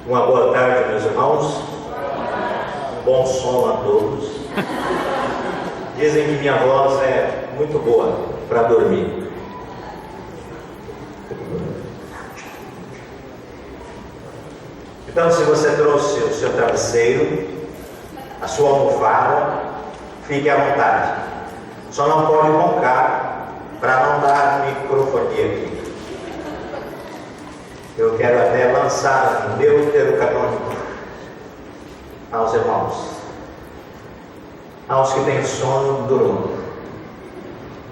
Uma boa tarde, meus irmãos. Um bom sono a todos. Dizem que minha voz é muito boa para dormir. Então, se você trouxe o seu travesseiro, a sua almofada, fique à vontade. Só não pode roncar para não dar microfonia aqui. Eu quero até lançar um deuterocanônico aos irmãos, aos que têm sono, durmam,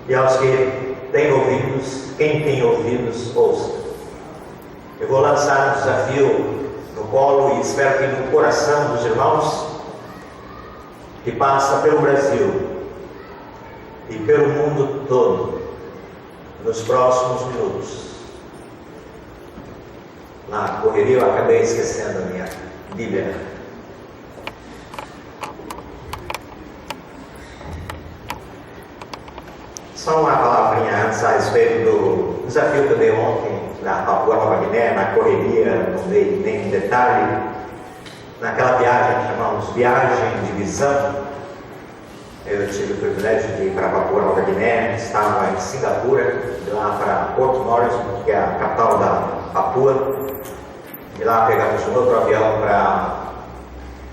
e aos que têm ouvidos, quem tem ouvidos, ouça. Eu vou lançar um desafio no colo e espero que no coração dos irmãos, que passa pelo Brasil e pelo mundo todo, nos próximos minutos. Na correria eu acabei esquecendo a minha Bíblia. Só uma palavrinha antes a respeito do desafio que eu dei ontem na Papua Nova Guiné, na correria, não dei nem detalhe. Naquela viagem que chamamos Viagem de Visão, eu tive o privilégio de ir para Papua Nova Guiné, estava em Singapura, de lá para Port Moresby, que é a capital da Papua. De lá pegamos um outro avião para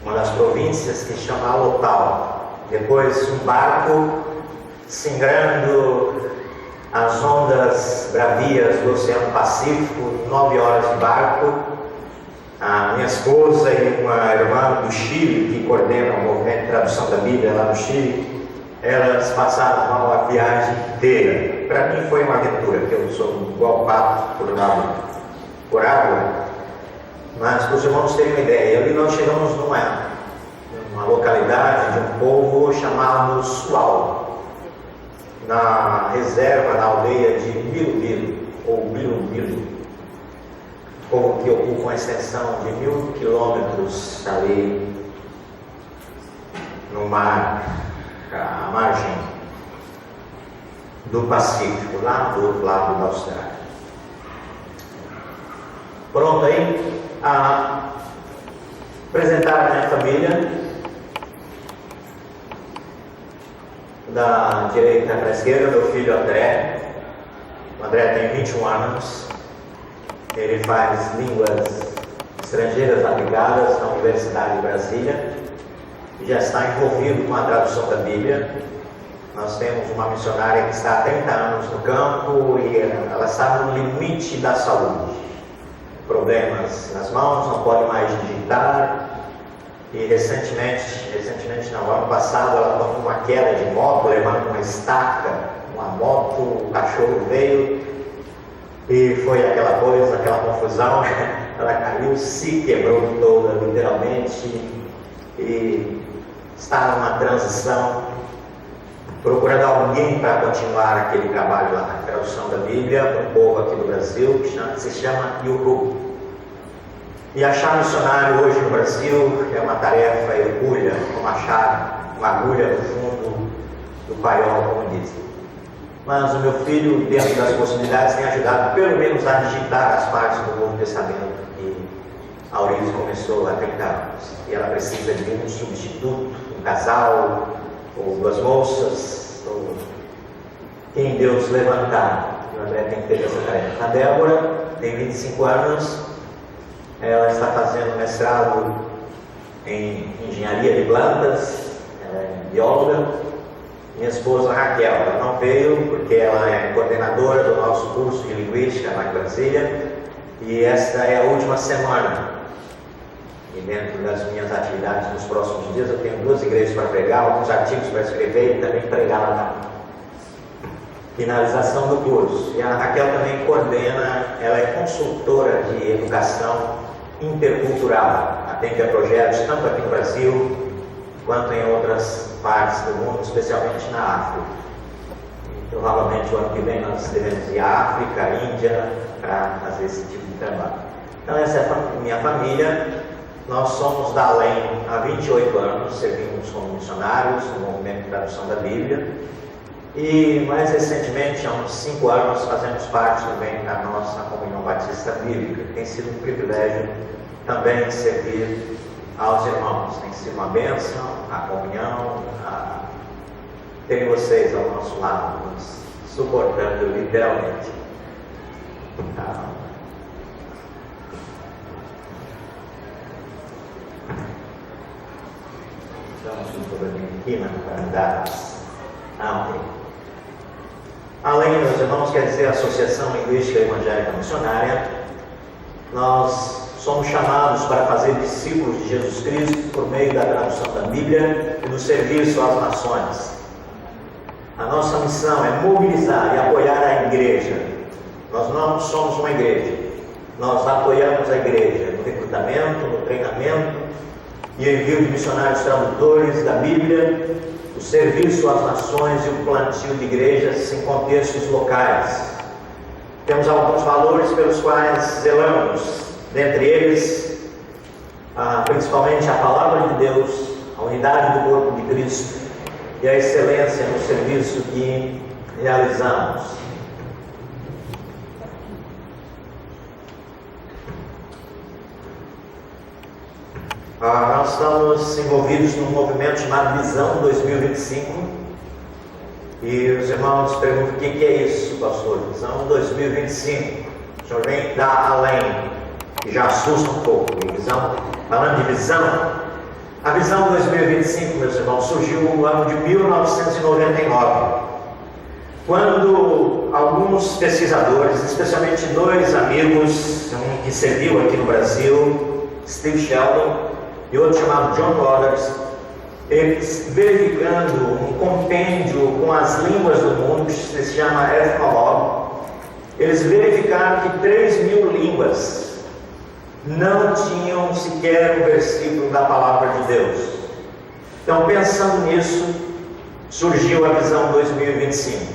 uma das províncias que chama Alotal. Depois um barco singrando as ondas bravias do Oceano Pacífico, 9 horas de barco. A minha esposa e uma irmã do Chile, que coordena o movimento de tradução da Bíblia lá no Chile, elas passaram mal a viagem inteira. Para mim foi uma aventura, porque eu sou igual pato por água. Mas para os irmãos terem uma ideia, ali nós chegamos numa localidade de um povo chamado Sual, na reserva, na aldeia de Bilubilu, ou Bilubilu, povo que ocupa uma extensão de 1000 quilômetros ali no mar, à margem do Pacífico, lá do outro lado da Austrália. Pronto aí? A apresentar a minha família, da direita para a esquerda, meu filho André. O André tem 21 anos, ele faz línguas estrangeiras aplicadas na Universidade de Brasília e já está envolvido com a tradução da Bíblia. Nós temos uma missionária que está há 30 anos no campo e ela está no limite da saúde. Problemas nas mãos, não pode mais digitar. E recentemente não, ano passado ela tomou uma queda de moto, levando uma estaca, uma moto, o cachorro veio e foi aquela coisa, aquela confusão. Ela caiu, se quebrou toda, literalmente, e está numa transição, procurando alguém para continuar aquele trabalho lá na tradução da Bíblia para o povo aqui do Brasil, que se chama Yuru. E achar missionário hoje no Brasil é uma tarefa hercúlea, como achar uma agulha no fundo do paiol, como dizem. Mas o meu filho, dentro das possibilidades, tem ajudado pelo menos a digitar as partes do Novo Testamento que a Aurílio começou há 30 anos. E ela precisa de um substituto, um casal, ou duas moças, ou quem Deus levantar. E o André tem que ter essa tarefa. A Débora tem 25 anos, ela está fazendo mestrado em engenharia de plantas, ela é bióloga. Minha esposa Raquel, ela não veio porque ela é coordenadora do nosso curso de linguística lá em Brasília, e esta é a última semana. E dentro das minhas atividades nos próximos dias eu tenho 2 igrejas para pregar, alguns artigos para escrever e também pregar lá na finalização do curso. E a Raquel também coordena, ela é consultora de educação intercultural, atende a projetos tanto aqui no Brasil quanto em outras partes do mundo, especialmente na África. E, provavelmente o ano que vem nós devemos ir à África, à Índia, para fazer esse tipo de trabalho. Então essa é a minha família. Nós somos da Além há 28 anos, servimos como missionários no movimento de tradução da Bíblia. E mais recentemente, há uns 5 anos, fazemos parte também da nossa Comunhão Batista Bíblica. Tem sido um privilégio também servir aos irmãos. Tem sido uma bênção, a comunhão, ter vocês ao nosso lado, nos suportando literalmente. Estamos com um probleminha aqui para andar. Ok. Além, meus irmãos, quer dizer, a Associação Linguística Evangélica Missionária, nós somos chamados para fazer discípulos de Jesus Cristo por meio da tradução da Bíblia e do serviço às nações. A nossa missão é mobilizar e apoiar a igreja. Nós não somos uma igreja, nós apoiamos a igreja no recrutamento, no treinamento e envio de missionários tradutores da Bíblia, o serviço às nações e o plantio de igrejas em contextos locais. Temos alguns valores pelos quais zelamos, dentre eles, principalmente a palavra de Deus, a unidade do corpo de Cristo e a excelência no serviço que realizamos. Nós estamos envolvidos num movimento chamado Visão 2025 e os irmãos perguntam: o que é isso, pastor? Visão 2025, o senhor vem dar além, que já assusta um pouco. Falando de visão, a Visão 2025, meus irmãos, surgiu no ano de 1999, quando alguns pesquisadores, especialmente 2 amigos, um que serviu aqui no Brasil, Steve Sheldon, e outro chamado John Waters, eles verificando um compêndio com as línguas do mundo, que se chama Ethnolog, eles verificaram que 3.000 línguas não tinham sequer um versículo da palavra de Deus. Então, pensando nisso, surgiu a Visão 2025.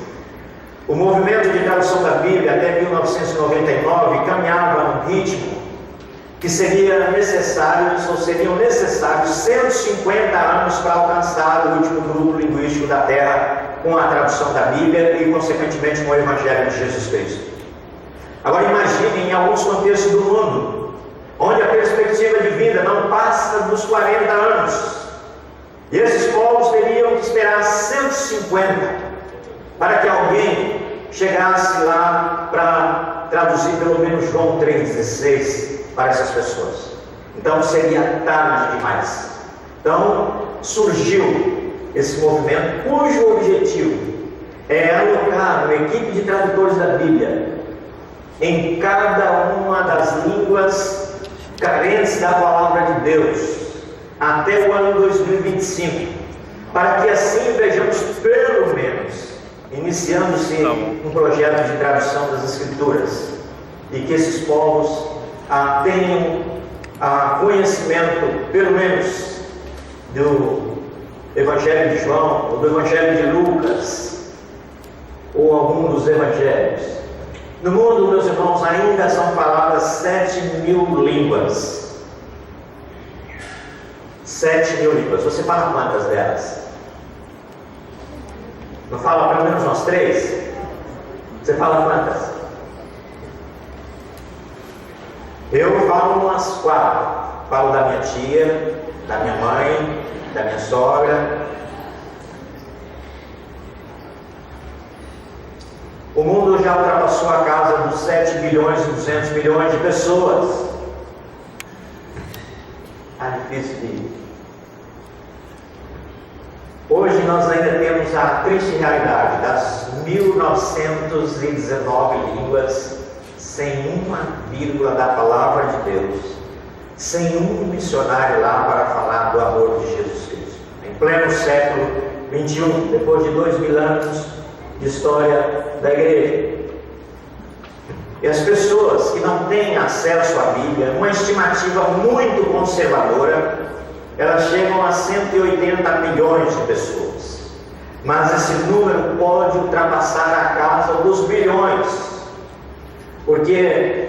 O movimento de tradução da Bíblia até 1999 caminhava num ritmo que seriam necessários 150 anos para alcançar o último grupo linguístico da Terra com a tradução da Bíblia e, consequentemente, com o Evangelho de Jesus Cristo. Agora imagine em alguns contextos do mundo, onde a perspectiva de vida não passa dos 40 anos, e esses povos teriam que esperar 150 para que alguém chegasse lá para traduzir pelo menos João 3,16 para essas pessoas. Então seria tarde demais. Então surgiu esse movimento cujo objetivo é alocar uma equipe de tradutores da Bíblia em cada uma das línguas carentes da palavra de Deus até o ano 2025, para que assim vejamos, pelo menos, iniciando-se um projeto de tradução das Escrituras, e que esses povos tenham conhecimento, pelo menos, do Evangelho de João, ou do Evangelho de Lucas, ou algum dos Evangelhos. No mundo, meus irmãos, ainda são faladas 7.000 línguas. 7.000 línguas. Você fala quantas delas? Não fala pelo menos nós 3? Você fala quantas? Eu falo umas 4. Falo da minha tia, da minha mãe, da minha sogra. O mundo já ultrapassou a casa dos 7 bilhões e 200 milhões de pessoas. Difícil de ir. Hoje nós ainda temos a triste realidade das 1919 línguas sem uma vírgula da palavra de Deus, sem um missionário lá para falar do amor de Jesus Cristo. Em pleno século XXI, depois de 2000 anos de história da igreja. E as pessoas que não têm acesso à Bíblia, uma estimativa muito conservadora, elas chegam a 180 milhões de pessoas. Mas esse número pode ultrapassar a casa dos bilhões, porque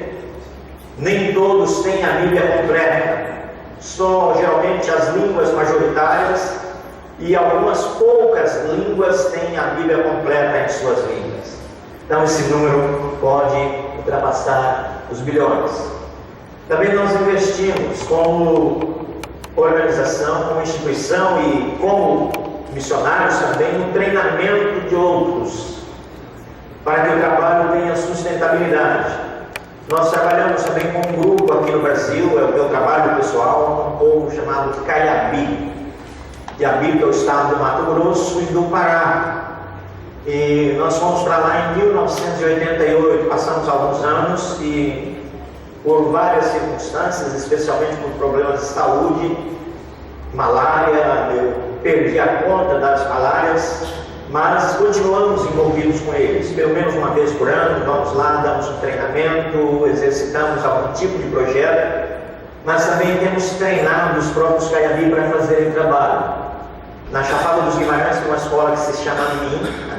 nem todos têm a Bíblia completa, só geralmente as línguas majoritárias e algumas poucas línguas têm a Bíblia completa em suas línguas. Então esse número pode ultrapassar os bilhões. Também nós investimos como organização, como instituição e como missionários também no treinamento de outros, para que o trabalho tenha sustentabilidade. Nós trabalhamos também com um grupo aqui no Brasil, é o meu trabalho pessoal, um povo chamado Caiabi, que habita o estado do Mato Grosso e do Pará. E nós fomos para lá em 1988, passamos alguns anos e por várias circunstâncias, especialmente por problemas de saúde, malária, eu perdi a conta das malárias, mas continuamos envolvidos com eles. Pelo menos uma vez por ano, vamos lá, damos um treinamento, exercitamos algum tipo de projeto, mas também temos treinado os próprios Caiabi para fazerem trabalho. Na Chapada dos Guimarães tem uma escola que se chama a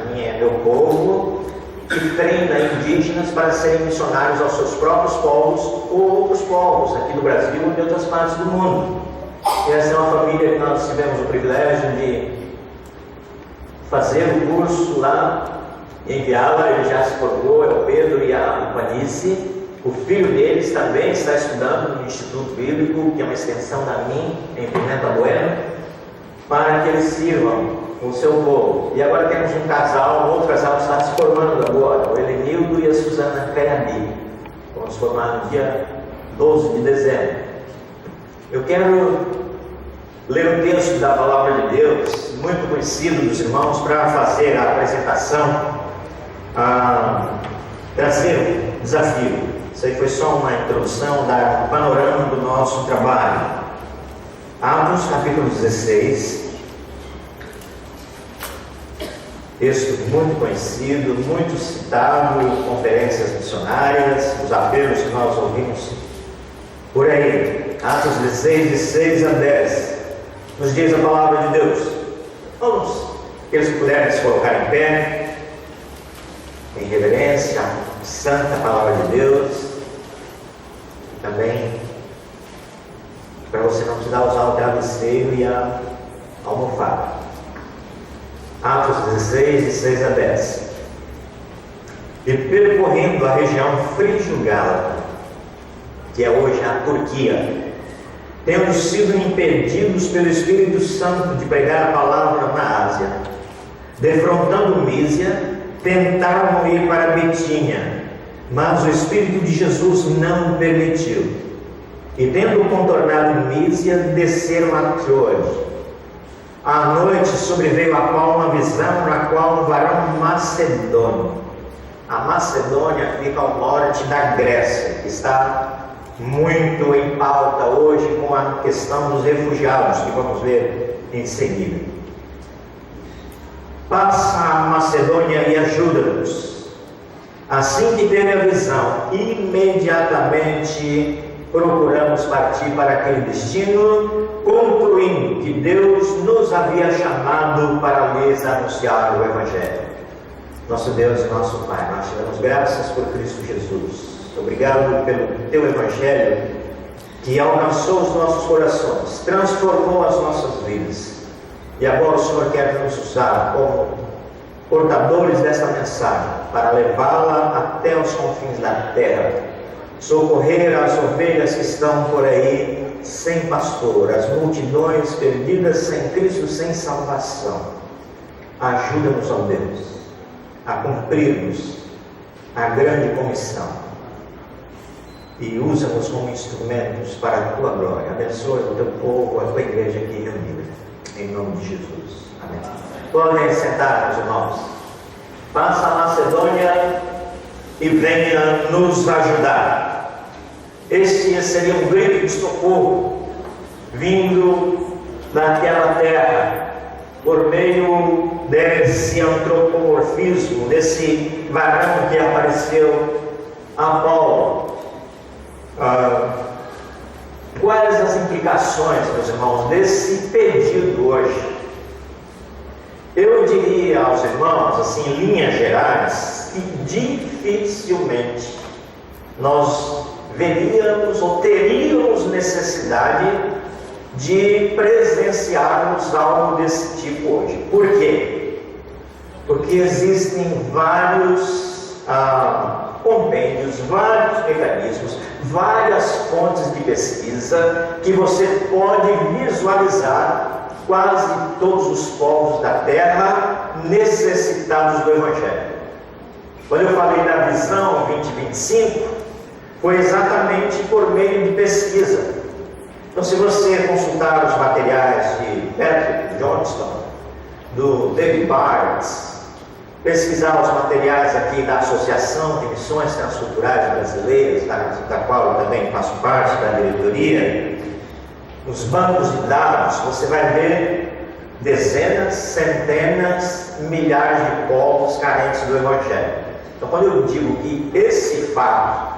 minha é Meu Povo, que treina indígenas para serem missionários aos seus próprios povos ou outros povos aqui do Brasil e de outras partes do mundo. E essa é uma família que nós tivemos o privilégio de fazer o curso lá e enviá-la. Ele já se formou, é o Pedro e a Panice. O filho deles também está estudando no Instituto Bíblico, que é uma extensão da MIM, em Pimenta Bueno, para que eles sirvam o seu povo. E agora temos um outro casal que está se formando agora, o Helenildo e a Suzana Caiabi. Vão se formar no dia 12 de dezembro. Eu quero ler um texto da Palavra de Deus, muito conhecido dos irmãos, para fazer a apresentação, trazer um desafio. Isso aí foi só uma introdução, dar um panorama do nosso trabalho. Atos capítulo 16, texto muito conhecido, muito citado em conferências missionárias, os apelos que nós ouvimos por aí. Atos 16, de 6 a 10, nos diz a palavra de Deus. Vamos, aqueles que puderem se colocar em pé, em reverência à santa palavra de Deus, e também para você não precisar usar o travesseiro e a almofada. Atos 16, de 6 a 10. E percorrendo a região frígio-gálata, que é hoje a Turquia, tendo sido impedidos pelo Espírito Santo de pregar a palavra na Ásia, defrontando Mísia, tentaram ir para Bitínia, mas o Espírito de Jesus não permitiu. E tendo contornado Mísia, desceram a Troade. À noite sobreveio a Paulo uma visão na qual um varão macedônio. A Macedônia fica ao norte da Grécia, que está muito em pauta hoje com a questão dos refugiados, que vamos ver em seguida. Passa a Macedônia e ajuda-nos. Assim que teve a visão, imediatamente procuramos partir para aquele destino, concluindo que Deus nos havia chamado para lhes anunciar o Evangelho. Nosso Deus e nosso Pai, nós te damos graças por Cristo Jesus. Obrigado pelo teu Evangelho que alcançou os nossos corações, transformou as nossas vidas. E agora o Senhor quer nos usar como portadores desta mensagem para levá-la até os confins da terra, socorrer as ovelhas que estão por aí sem pastor, as multidões perdidas sem Cristo, sem salvação. Ajuda-nos, ó Deus, a cumprirmos a grande comissão e usa-nos como instrumentos para a tua glória. Abençoa o teu povo, a tua igreja aqui reunida, em nome de Jesus. Amém. Podem sentar, meus irmãos. Passa a Macedônia e venha nos ajudar. Este seria um grito de socorro vindo daquela terra por meio desse antropomorfismo, desse varão que apareceu a Paulo. Quais as implicações, meus irmãos, desse pedido hoje? Eu diria aos irmãos, assim, em linhas gerais, que dificilmente nós veríamos ou teríamos necessidade de presenciarmos algo desse tipo hoje. Por quê? Porque existem vários compêndios, vários mecanismos, várias fontes de pesquisa que você pode visualizar quase todos os povos da terra necessitados do Evangelho. Quando eu falei da visão 2025, foi exatamente por meio de pesquisa. Então, se você consultar os materiais de Patrick Johnston, do David Barnes, pesquisar os materiais aqui da Associação de Missões Transculturais Brasileiras, da qual eu também faço parte da diretoria, nos bancos de dados, você vai ver dezenas, centenas, milhares de povos carentes do Evangelho. Então, quando eu digo que esse fato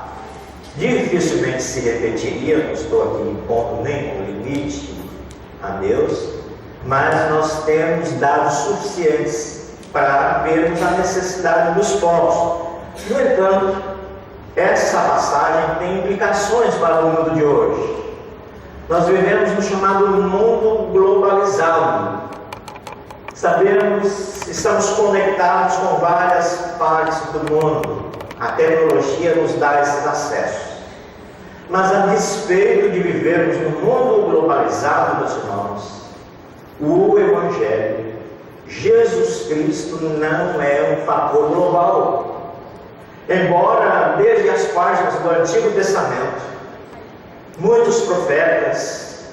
dificilmente se repetiria, não estou aqui impondo nenhum limite a Deus, mas nós temos dados suficientes para vermos a necessidade dos povos. No entanto, essa passagem tem implicações para o mundo de hoje. Nós vivemos no chamado mundo globalizado. Estamos conectados com várias partes do mundo. A tecnologia nos dá esses acessos. Mas a despeito de vivermos no mundo globalizado, meus irmãos, o Evangelho, Jesus Cristo, não é um fator global. Embora desde as páginas do Antigo Testamento, muitos profetas,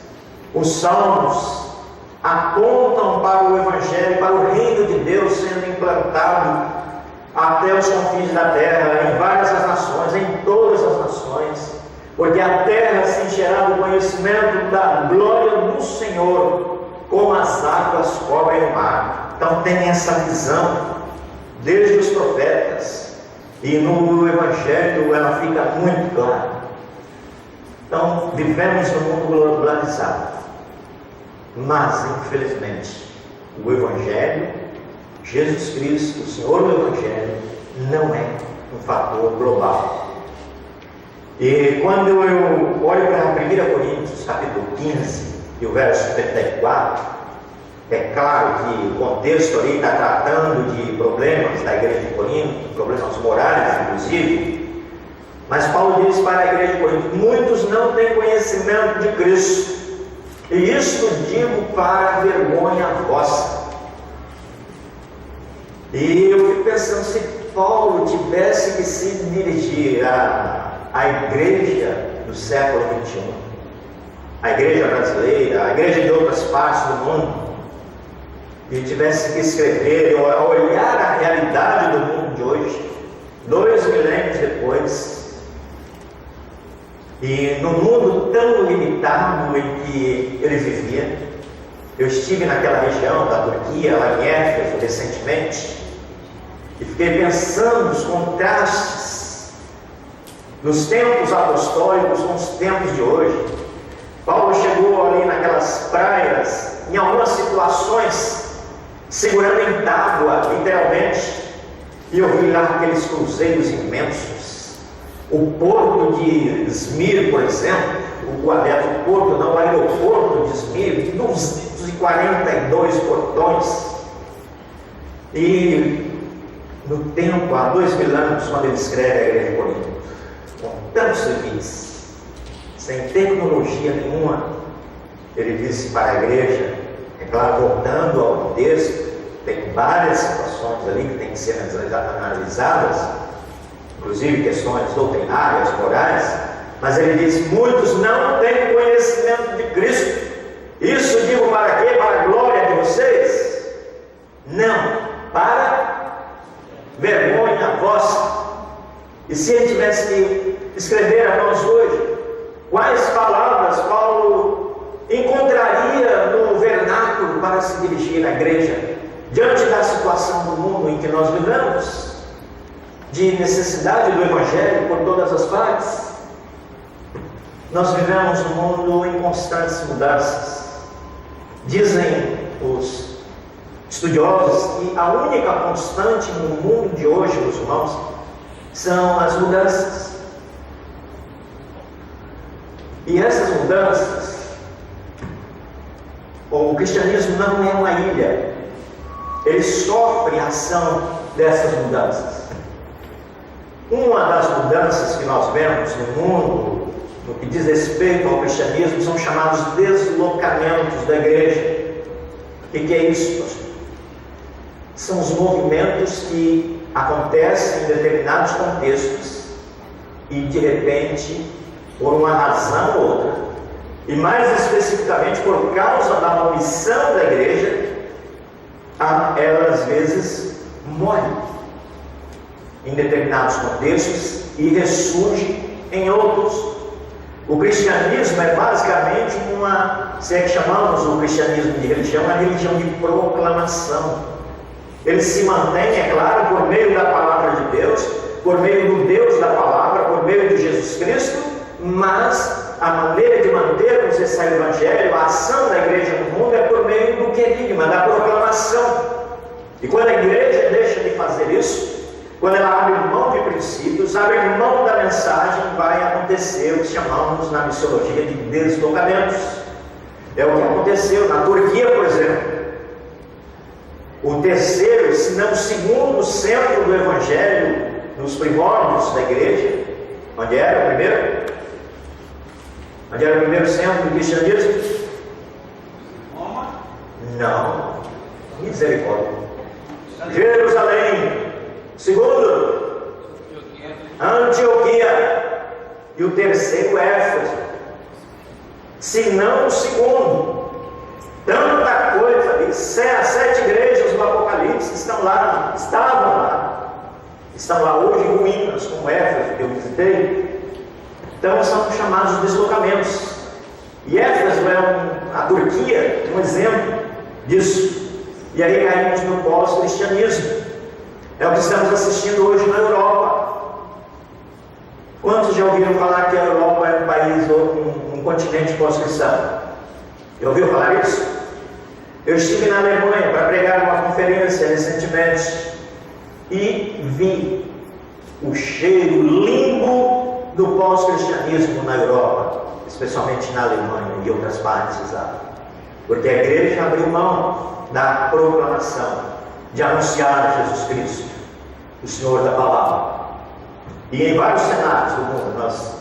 os salmos, apontam para o Evangelho, para o reino de Deus sendo implantado até os confins da terra, em várias as nações, em todas as nações, porque a terra se encherá do conhecimento da glória do Senhor, como as águas cobrem o mar. Então tem essa visão desde os profetas, e no Evangelho ela fica muito clara. Então vivemos no mundo globalizado, mas infelizmente o Evangelho, Jesus Cristo, o Senhor do Evangelho, não é um fator global. E quando eu olho para 1 Coríntios capítulo 15 e o verso 34, é claro que o contexto ali está tratando de problemas da igreja de Corinto, problemas morais inclusive, mas Paulo diz para a igreja de Corinto: muitos não têm conhecimento de Cristo, e isto digo para vergonha vossa. E eu fico pensando, se Paulo tivesse que se dirigir à igreja do século XXI, a igreja brasileira, a igreja de outras partes do mundo, e tivesse que escrever, olhar a realidade do mundo de hoje, 2 milênios depois, e no mundo tão limitado em que ele vivia. Eu estive naquela região da Turquia, lá em Éfeso, recentemente, e fiquei pensando nos contrastes dos tempos apostólicos com os tempos de hoje. Paulo chegou ali naquelas praias, em algumas situações, segurando em tábua, literalmente, e eu vi lá aqueles cruzeiros imensos. O porto de Izmir, por exemplo, o aeroporto de Izmir, 242 portões. E no tempo, há 2000 anos, quando ele escreve a igreja de Corinto, com tantos limites, sem tecnologia nenhuma, ele disse para a igreja, é claro, voltando ao texto, tem várias situações ali que têm que ser analisadas, inclusive questões doutrinárias, morais, mas ele diz: muitos não têm conhecimento de Cristo. Isso digo para quê? Para a glória de vocês? Não, para vergonha vossa. E se ele tivesse que escrever a nós hoje, quais palavras Paulo encontraria no vernáculo para se dirigir à igreja, diante da situação do mundo em que nós vivemos, de necessidade do Evangelho por todas as partes? Nós vivemos um mundo em constantes mudanças. Dizem os estudiosos que a única constante no mundo de hoje, meus irmãos, são as mudanças. E essas mudanças o cristianismo não é uma ilha. Ele sofre a ação dessas mudanças. Uma das mudanças que nós vemos no mundo, no que diz respeito ao cristianismo, são chamados deslocamentos da igreja. O que é isso, pastor? São os movimentos que acontecem em determinados contextos e, de repente, por uma razão ou outra, e mais especificamente por causa da omissão da igreja, ela às vezes morre em determinados contextos e ressurge em outros. O cristianismo é basicamente se é que chamamos o cristianismo de religião, uma religião de proclamação. Ele se mantém, é claro, por meio da palavra de Deus, por meio do Deus da palavra, por meio de Jesus Cristo, mas a maneira de mantermos esse evangelho, a ação da igreja no mundo, é por meio do querigma, da proclamação. E quando a igreja deixa de fazer isso, quando ela abre mão de princípios, abre mão da mensagem, vai acontecer o que chamamos na missiologia de deslocamentos. É o que aconteceu na Turquia, por exemplo. O terceiro, se não o segundo centro do evangelho nos primórdios da igreja. Onde era o primeiro? Onde era o primeiro centro do cristianismo? Roma? Não. Misericórdia. Jerusalém. Segundo, Antioquia. E o terceiro, Éfeso. Se não o segundo. Tanta coisa ali. As 7 igrejas do Apocalipse estavam lá. Estão lá hoje em ruínas, como Éfeso, que eu visitei. Então são chamados deslocamentos. E Éfeso a Turquia, um exemplo disso. E aí caímos no pós-cristianismo. É o que estamos assistindo hoje na Europa. Quantos já ouviram falar que a Europa é um país ou um continente pós-cristão? Já ouviu falar isso? Eu estive na Alemanha para pregar uma conferência recentemente e vi o cheiro limpo do pós-cristianismo na Europa, especialmente na Alemanha e outras partes lá. Porque a igreja abriu mão da proclamação, de anunciar Jesus Cristo, o Senhor da palavra. E em vários cenários do mundo nós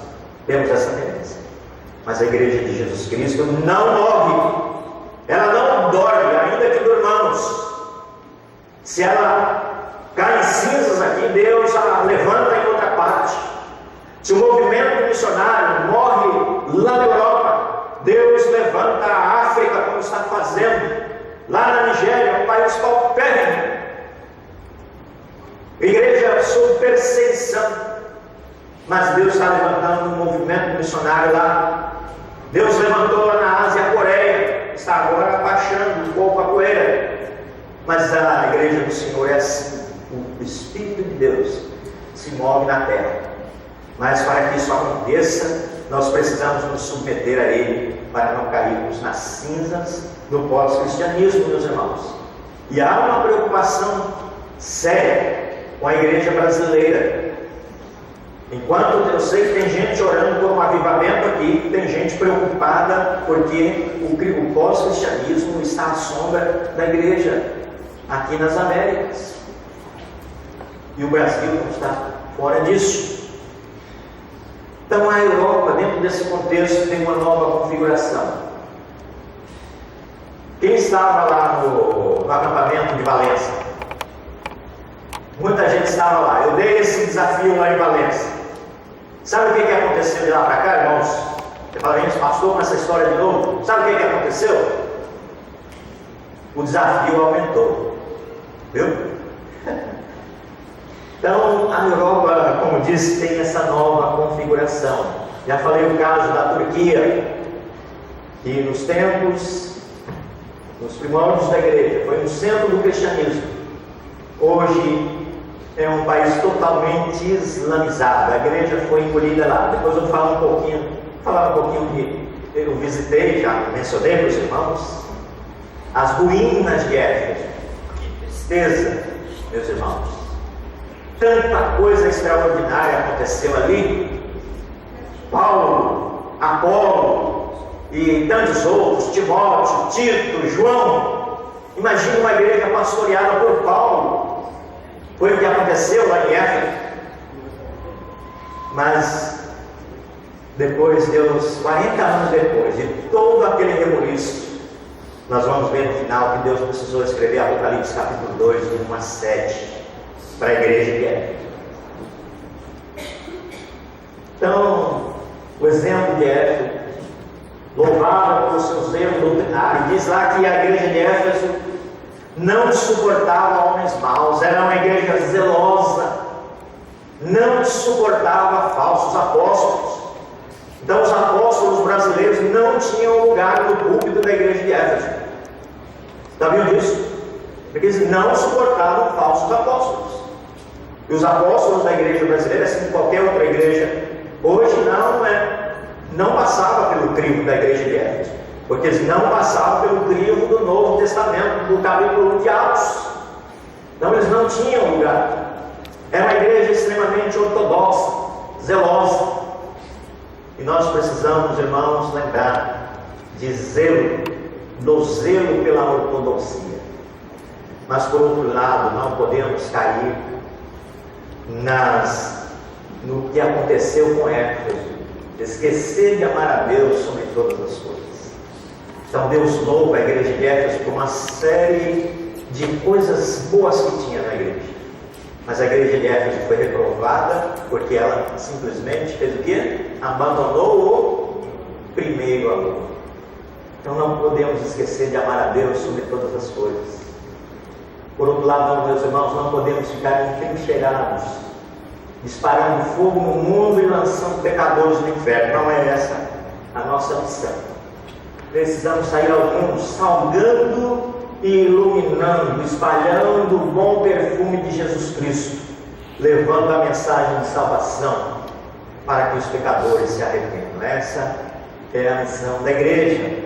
temos essa tendência. Mas a igreja de Jesus Cristo não morre, ela não dorme, ainda que durmamos. Se ela cai em cinzas aqui, Deus a levanta em outra parte. Se o movimento missionário morre lá na Europa, Deus levanta a África, como está fazendo lá na Nigéria, um país paupérrimo. Igreja sob perseguição, mas Deus está levantando um movimento missionário lá. Deus levantou lá na Ásia a Coreia, está agora abaixando um pouco a poeira. Mas a igreja do Senhor é assim. O Espírito de Deus se move na terra. Mas para que isso aconteça, nós precisamos nos submeter a Ele, para não cairmos nas cinzas do pós-cristianismo, meus irmãos. E há uma preocupação séria com a igreja brasileira. Enquanto eu sei que tem gente orando por um avivamento aqui, tem gente preocupada porque o pós-cristianismo está à sombra da igreja aqui nas Américas. E o Brasil não está fora disso. Então a Europa, dentro desse contexto, tem uma nova configuração. Quem estava lá no acampamento de Valência? Muita gente estava lá. Eu dei esse desafio lá em Valência. Sabe o que aconteceu de lá para cá, irmãos? Você fala, gente, pastor, com essa história de novo. Sabe o que aconteceu? O desafio aumentou. Viu? Então, a Europa, como disse, tem essa nova configuração. Já falei o caso da Turquia, que nos tempos, nos primórdios da igreja, foi no centro do cristianismo. Hoje é um país totalmente islamizado. A igreja foi encolhida lá. Depois eu vou falar um pouquinho que eu visitei, já mencionei para os irmãos, as ruínas de Éfeso. Que tristeza, meus irmãos. Tanta coisa extraordinária aconteceu ali. Paulo, Apolo, e tantos outros, Timóteo, Tito, João. Imagina uma igreja pastoreada por Paulo. Foi o que aconteceu lá em Éfeso. Mas depois, Deus, 40 anos depois de todo aquele rebuliço, nós vamos ver no final que Deus precisou escrever Apocalipse capítulo 2, de 1 a 7, para a igreja de Éfeso. Então, o exemplo de Éfeso, louvado pelo seu zelo doutrinário, diz lá que a igreja de Éfeso não suportava homens maus, era uma igreja zelosa, não suportava falsos apóstolos. Então os apóstolos brasileiros não tinham lugar no púlpito da igreja de Éfeso. Sabiam disso? Porque eles não suportavam falsos apóstolos. E os apóstolos da igreja brasileira, assim como qualquer outra igreja hoje, não passava pelo crivo da igreja de Éfeso, porque eles não passavam pelo crivo do Novo Testamento, do capítulo de Atos. Então eles não tinham lugar. Era uma igreja extremamente ortodoxa, zelosa. E nós precisamos, irmãos, lembrar de zelo, do zelo pela ortodoxia. Mas por outro lado, não podemos cair no que aconteceu com Éfeso, esquecer de amar a Deus sobre todas as coisas. Então Deus louva a igreja de Éfeso por uma série de coisas boas que tinha na igreja. Mas a igreja de Éfeso foi reprovada porque ela simplesmente fez o quê? Abandonou o primeiro amor. Então não podemos esquecer de amar a Deus sobre todas as coisas. Por outro lado, meus irmãos, não podemos ficar entrincheirados, disparando fogo no mundo e lançando pecadores no inferno. Não é essa a nossa missão. Precisamos sair ao mundo salgando e iluminando, espalhando o bom perfume de Jesus Cristo, levando a mensagem de salvação para que os pecadores se arrependam. Essa é a missão da igreja.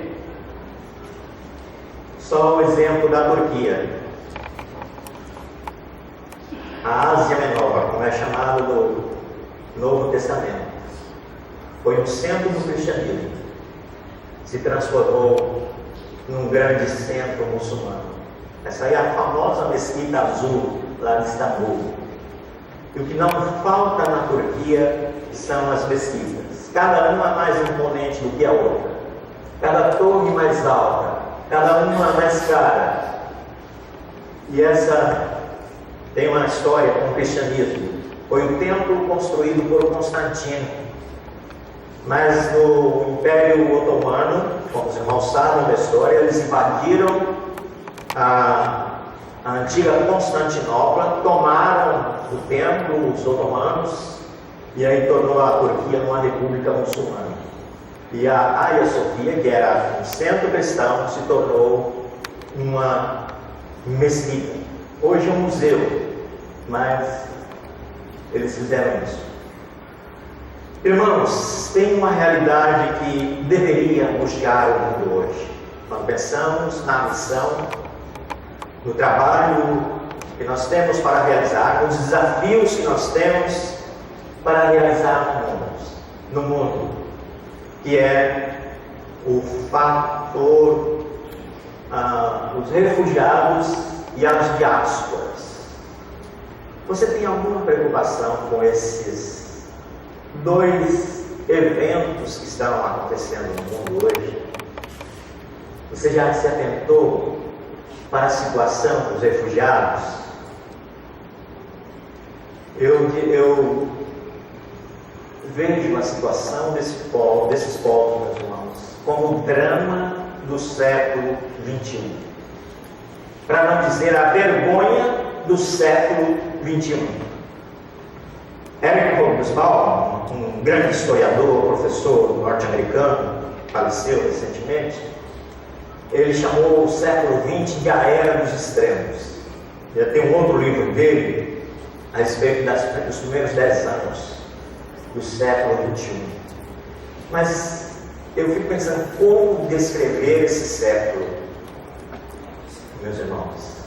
Só o exemplo da Turquia, a Ásia Menor, como é chamado no Novo Testamento, foi um centro do cristianismo, se transformou num grande centro muçulmano. Essa aí é a famosa Mesquita Azul, lá de Istambul. E o que não falta na Turquia são as mesquitas, cada uma mais imponente do que a outra, cada torre mais alta, cada uma mais cara. E essa tem uma história com o cristianismo. Foi o templo construído por Constantino, mas no Império Otomano, como os irmãos sabem da história, eles invadiram a antiga Constantinopla, tomaram o templo, os otomanos, e aí tornou a Turquia uma república muçulmana. E a Hagia Sofia, que era um centro cristão, se tornou uma mesquita. Hoje é um museu, mas eles fizeram isso. Irmãos, tem uma realidade que deveria angustiar o mundo hoje. Nós pensamos na missão, no trabalho que nós temos para realizar, nos desafios que nós temos para realizar no mundo, que é o fator, os refugiados e as diásporas. Você tem alguma preocupação com esses dois eventos que estão acontecendo no mundo hoje? Você já se atentou para a situação dos refugiados? Eu vejo a situação desses povos, meus irmãos, como o drama do século XXI, para não dizer a vergonha do século XXI. Eric Hobsbawm, um grande historiador, professor norte-americano, faleceu recentemente, ele chamou o século XX de a Era dos Extremos. Já tem um outro livro dele a respeito dos primeiros 10 anos do século XXI. Mas eu fico pensando como descrever esse século, meus irmãos,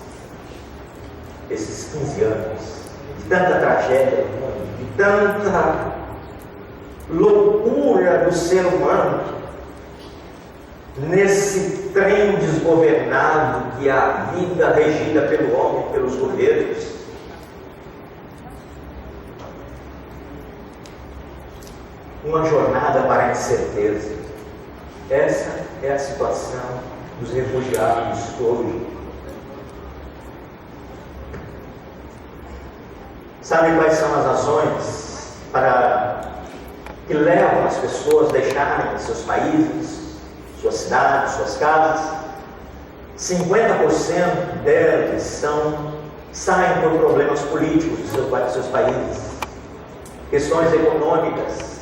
esses 15 anos de tanta tragédia, de tanta loucura do ser humano. nesse trem desgovernado que é a vida regida pelo homem, pelos governos. Uma jornada para a incerteza. Essa é a situação dos refugiados hoje. Sabe quais são as razões que levam as pessoas a deixarem seus países, suas cidades, suas casas? 50% delas saem por problemas políticos dos seus países, questões econômicas,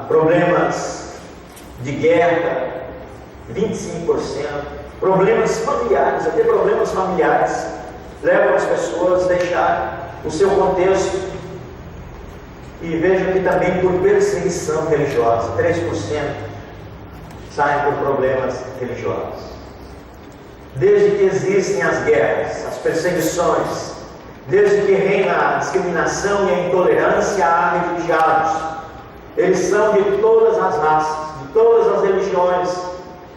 problemas de guerra, 25%, problemas familiares, até problemas familiares, levam as pessoas a deixar o seu contexto. E vejam que também por perseguição religiosa, 3% saem por problemas religiosos. Desde que existem as guerras, as perseguições, desde que reina a discriminação e a intolerância, há refugiados. Eles são de todas as raças, de todas as religiões,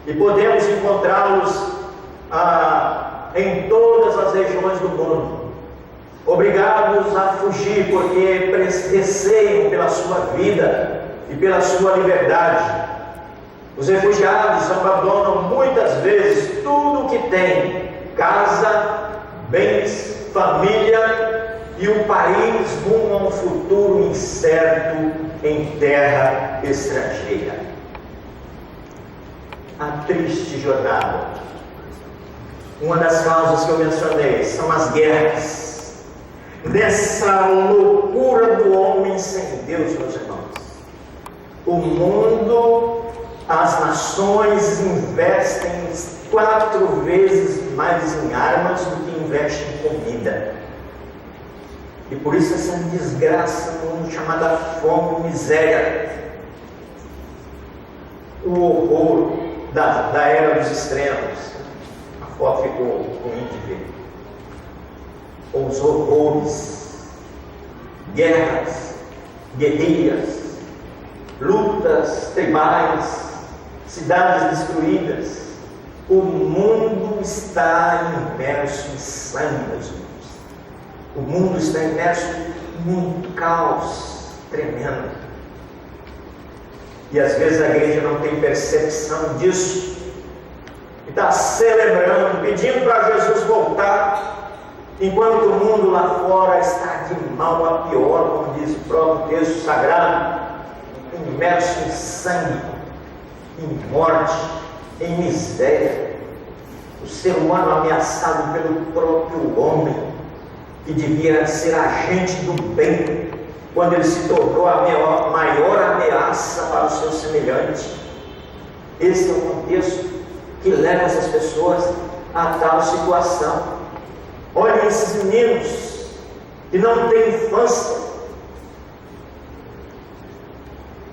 e podemos encontrá-los em todas as regiões do mundo, obrigados a fugir porque receiam pela sua vida e pela sua liberdade. Os refugiados abandonam muitas vezes tudo o que têm: casa, bens, família e o país rumo a um futuro incerto em terra estrangeira. A triste jornada. Uma das causas que eu mencionei são as guerras. Dessa loucura do homem sem Deus, meus irmãos. O mundo, as nações investem 4 vezes mais em armas do que investem em comida. E por isso essa desgraça no mundo chamada fome e miséria. O horror da era dos extremos. A foto ficou ruim de ver. Os horrores, guerras, guerrilhas, lutas tribais, cidades destruídas. O mundo está imerso em sangue, meus irmãos. O mundo está imerso em um caos tremendo. E às vezes a igreja não tem percepção disso. E está celebrando, pedindo para Jesus voltar, enquanto o mundo lá fora está de mal a pior, como diz o próprio texto sagrado, imerso em sangue, em morte, em miséria. O ser humano ameaçado pelo próprio homem, que devia ser agente do bem, quando ele se tornou a maior ameaça para o seu semelhante. Esse é o contexto que leva essas pessoas a tal situação. Olhem esses meninos que não têm infância.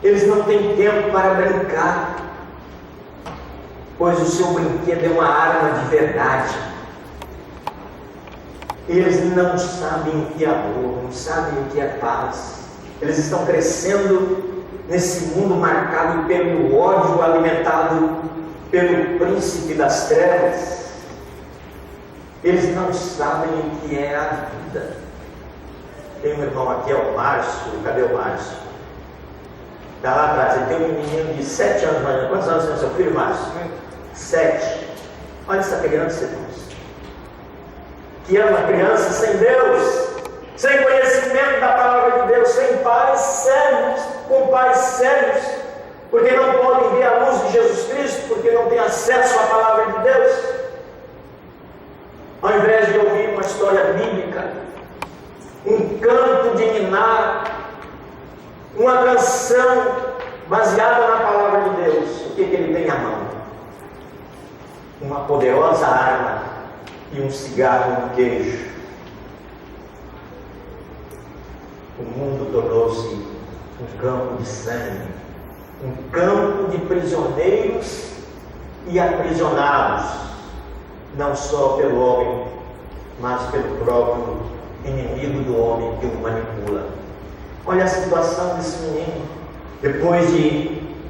Eles não têm tempo para brincar, pois o seu brinquedo é uma arma de verdade. Eles não sabem o que é amor, não sabem o que é paz. Eles estão crescendo nesse mundo marcado pelo ódio, alimentado pelo príncipe das trevas. Eles não sabem o que é a vida. Tem um irmão aqui, é o Márcio. Cadê o Márcio? Está lá atrás. Ele tem um menino de 7 anos mais ou menos. Quantos anos tem o seu filho, Márcio? 7. Olha essa criança, irmãos, que ama criança sem Deus, sem conhecimento da palavra de Deus, sem pais sérios, com pais sérios, porque não podem ver a luz de Jesus Cristo, porque não têm acesso à palavra de Deus. Ao invés de ouvir uma história bíblica, um canto de ninar, uma canção baseada na palavra de Deus, o que ele tem à mão? Uma poderosa arma e um cigarro no queijo. O mundo tornou-se um campo de sangue, um campo de prisioneiros e aprisionados, não só pelo homem, mas pelo próprio inimigo do homem que o manipula. Olha a situação desse menino, depois de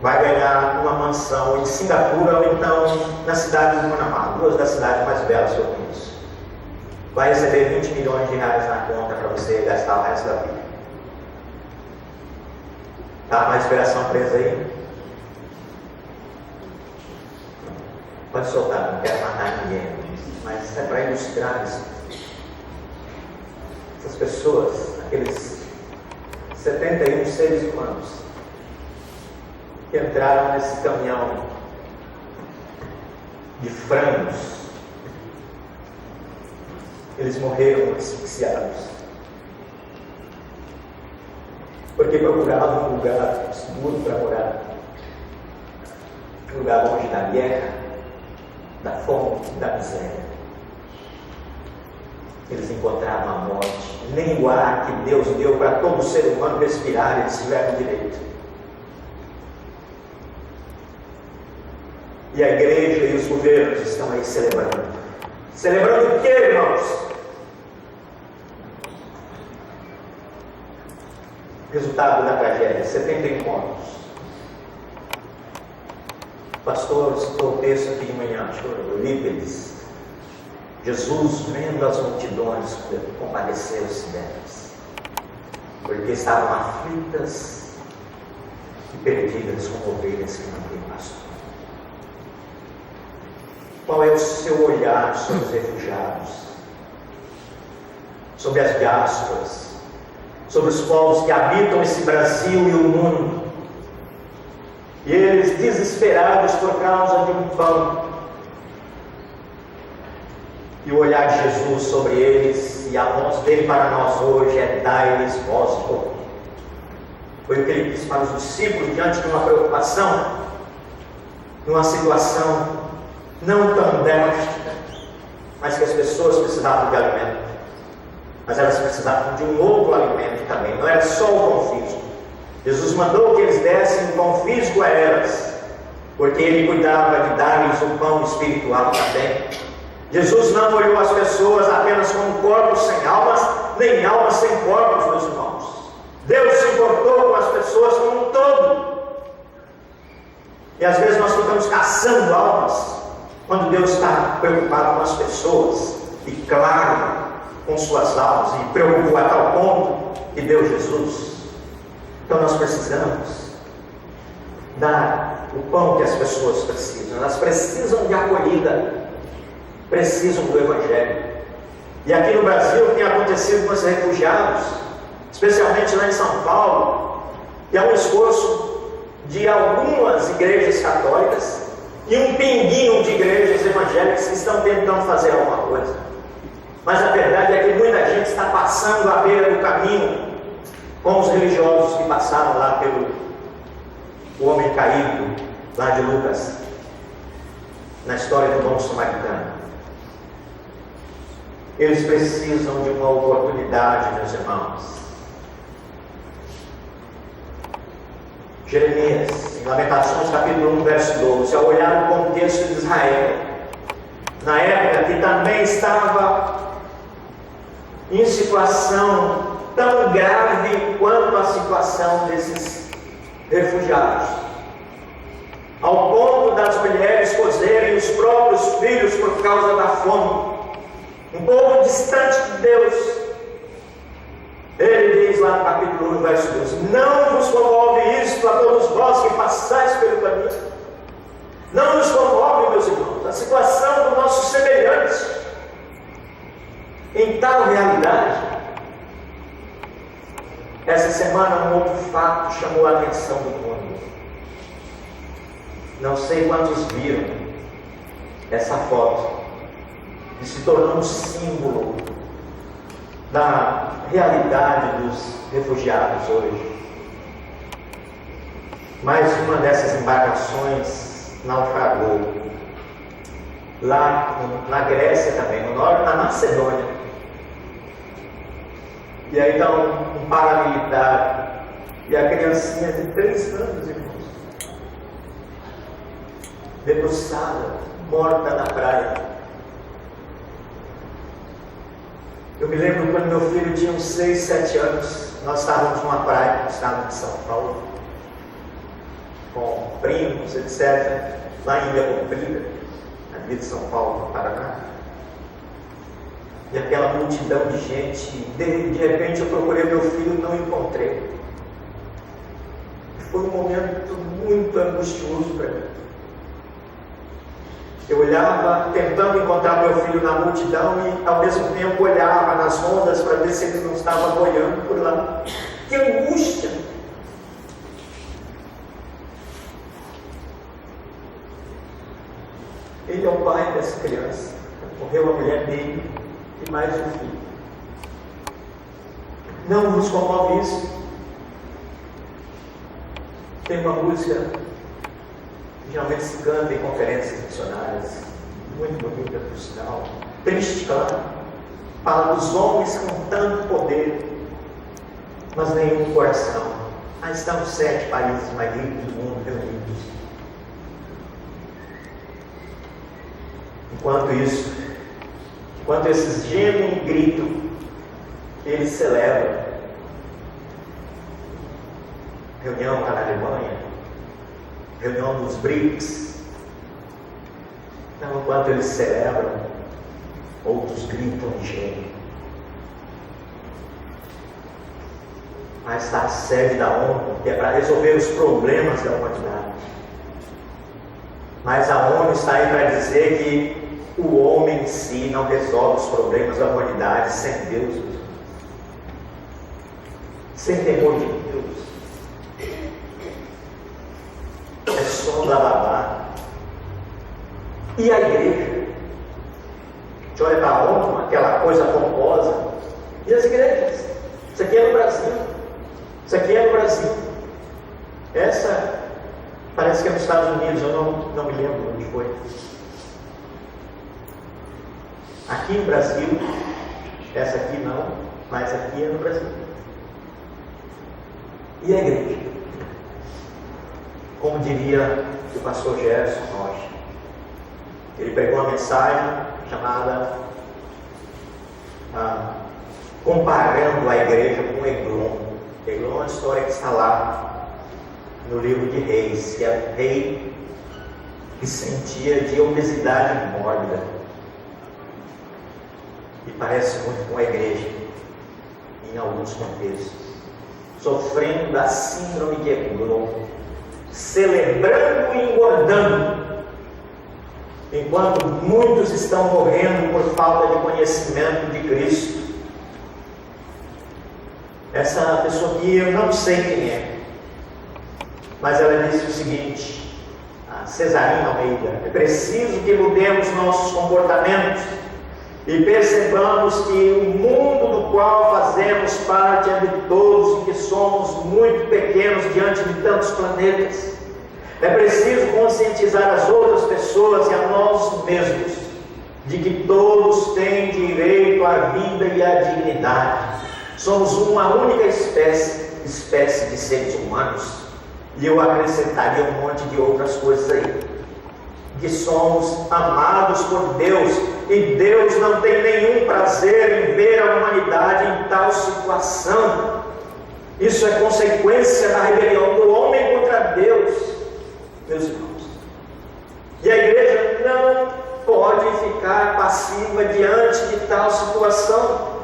vai ganhar uma mansão em Singapura ou então na cidade de Panamá, duas das cidades mais belas que eu conheço. Vai receber 20 milhões de reais na conta para você gastar o resto da vida. Está com a inspiração presa aí? Pode soltar, não quero matar ninguém, mas é para ilustrar isso. Essas pessoas, aqueles 71 seres humanos que entraram nesse caminhão de frangos, eles morreram asfixiados, porque procuravam um lugar seguro para morar, um lugar longe da guerra, da fome, da miséria. Eles encontraram a morte, nem o ar que Deus deu para todo ser humano respirar, eles tiveram direito. E a igreja e os governos estão aí celebrando. Celebrando o que, irmãos? Resultado da tragédia, 71 mortos. O pastor citou o texto aqui de manhã, Eurípides. Jesus, vendo as multidões, compadeceu-se delas, porque estavam aflitas e perdidas como ovelhas que não têm pastor. Qual é o seu olhar sobre os refugiados, sobre as diásporas, sobre os povos que habitam esse Brasil e o mundo, e eles desesperados por causa de um pão? E o olhar de Jesus sobre eles e a voz dele para nós hoje é: dai-lhes vós de comer. Foi o que ele disse para os discípulos diante de uma preocupação, numa situação não tão drástica, mas que as pessoas precisavam de alimento, mas elas precisavam de um outro alimento também, não era só o pão físico. Jesus mandou que eles dessem o pão físico a elas, porque ele cuidava de dar-lhes o pão espiritual também. Jesus não olhou as pessoas apenas como corpos sem almas, nem almas sem corpos, meus irmãos. Deus se importou com as pessoas como um todo. E às vezes nós ficamos caçando almas, quando Deus está preocupado com as pessoas, e claro, com suas almas, e preocupou a tal ponto que deu Jesus. Então nós precisamos dar o pão que as pessoas precisam. Elas precisam de acolhida, precisam do Evangelho. E aqui no Brasil tem acontecido com os refugiados, especialmente lá em São Paulo, que é um esforço de algumas igrejas católicas e um pinguinho de igrejas evangélicas que estão tentando fazer alguma coisa. Mas a verdade é que muita gente está passando à beira do caminho, como os religiosos que passaram lá pelo o homem caído, lá de Lucas, na história do bom samaritano. Eles precisam de uma oportunidade, meus irmãos. Jeremias, em Lamentações capítulo 1, verso 12, ao olhar o contexto de Israel, na época que também estava em situação tão grave quanto a situação desses refugiados, ao ponto das mulheres cozerem os próprios filhos por causa da fome, um povo distante de Deus. Ele diz lá no capítulo 1, verso 12: não vos comove isto a todos vós que passais pelo caminho? Não nos comove, meus irmãos, a situação do nosso semelhante em tal realidade? Essa semana um outro fato chamou a atenção do mundo. Não sei quantos viram essa foto, que se tornou um símbolo da realidade dos refugiados hoje. Mais uma dessas embarcações naufragou lá na Grécia também, no norte, na Macedônia. E aí está um paramilitar e a criancinha de 3 anos, irmãos, debruçada, morta na praia. Eu me lembro quando meu filho tinha uns 6, 7 anos, nós estávamos numa praia no estado de São Paulo. com primos, etc., lá em Ilha Comprida, ali de São Paulo, Paraná. E aquela multidão de gente, de repente eu procurei meu filho e não encontrei. Foi um momento muito angustioso para mim. Eu olhava tentando encontrar meu filho na multidão e ao mesmo tempo olhava nas ondas para ver se ele não estava boiando por lá. Que angústia! Ele é o pai dessa criança. Morreu a mulher dele e mais um filho. Não nos comove isso. Tem uma música que geralmente se canta em conferências missionárias, muito bonita por sinal, triste, claro, fala dos homens com tanto poder, mas nenhum coração. Aí estão os 7 países mais ricos do mundo reunidos. Enquanto esses gemem e gritam, eles celebram. Reunião lá na Alemanha, reunião dos BRICS. Então, enquanto eles celebram, outros gritam e gemem. Mas está a sede da ONU, que é para resolver os problemas da humanidade. Mas a ONU está aí para dizer que o homem em si não resolve os problemas da humanidade sem Deus, sem temor de Deus. É só blá. E a igreja? A gente olha para a ONU, aquela coisa pomposa. E as igrejas? Isso aqui é no Brasil. Isso aqui é no Brasil. Essa parece que é nos Estados Unidos, eu não me lembro onde foi. Aqui no Brasil, essa aqui não, mas aqui é no Brasil. E a igreja? Como diria o pastor Gerson Rocha, ele pregou uma mensagem chamada Comparando a Igreja com Eglon. Eglon é uma história que está lá no livro de Reis, que é um rei que sentia de obesidade mórbida. E parece muito com a igreja, em alguns contextos, sofrendo da síndrome de Eglon, celebrando e engordando, enquanto muitos estão morrendo por falta de conhecimento de Cristo. Essa pessoa aqui eu não sei quem é, mas ela disse o seguinte, a Cesarina Almeida: é preciso que mudemos nossos comportamentos e percebamos que o mundo do qual fazemos parte é de todos e que somos muito pequenos diante de tantos planetas. É preciso conscientizar as outras pessoas e a nós mesmos de que todos têm direito à vida e à dignidade. Somos uma única espécie de seres humanos, e eu acrescentaria um monte de outras coisas aí. Que somos amados por Deus, e Deus não tem nenhum prazer em ver a humanidade em tal situação. Isso é consequência da rebelião do homem contra Deus, meus irmãos. E a igreja não pode ficar passiva diante de tal situação,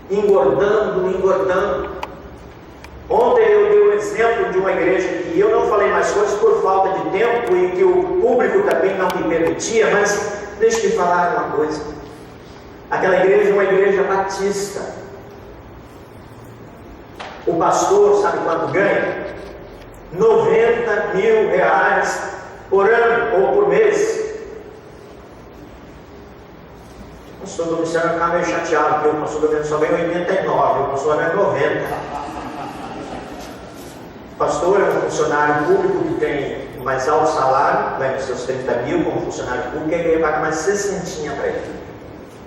engordando. Ontem eu dei um exemplo de uma igreja que eu não falei mais coisas por falta de tempo e que o público também não me permitia, mas deixa eu te falar uma coisa. Aquela igreja é uma igreja batista. O pastor, sabe quanto ganha? 90 mil reais por ano ou por mês. O pastor Domiciano ficava meio chateado, porque o pastor Domiciano só ganha 89, o pastor ganha 90. O pastor é um funcionário público que tem o mais alto salário, ganha os seus 30 mil como funcionário público, e a igreja paga mais 60 para ele.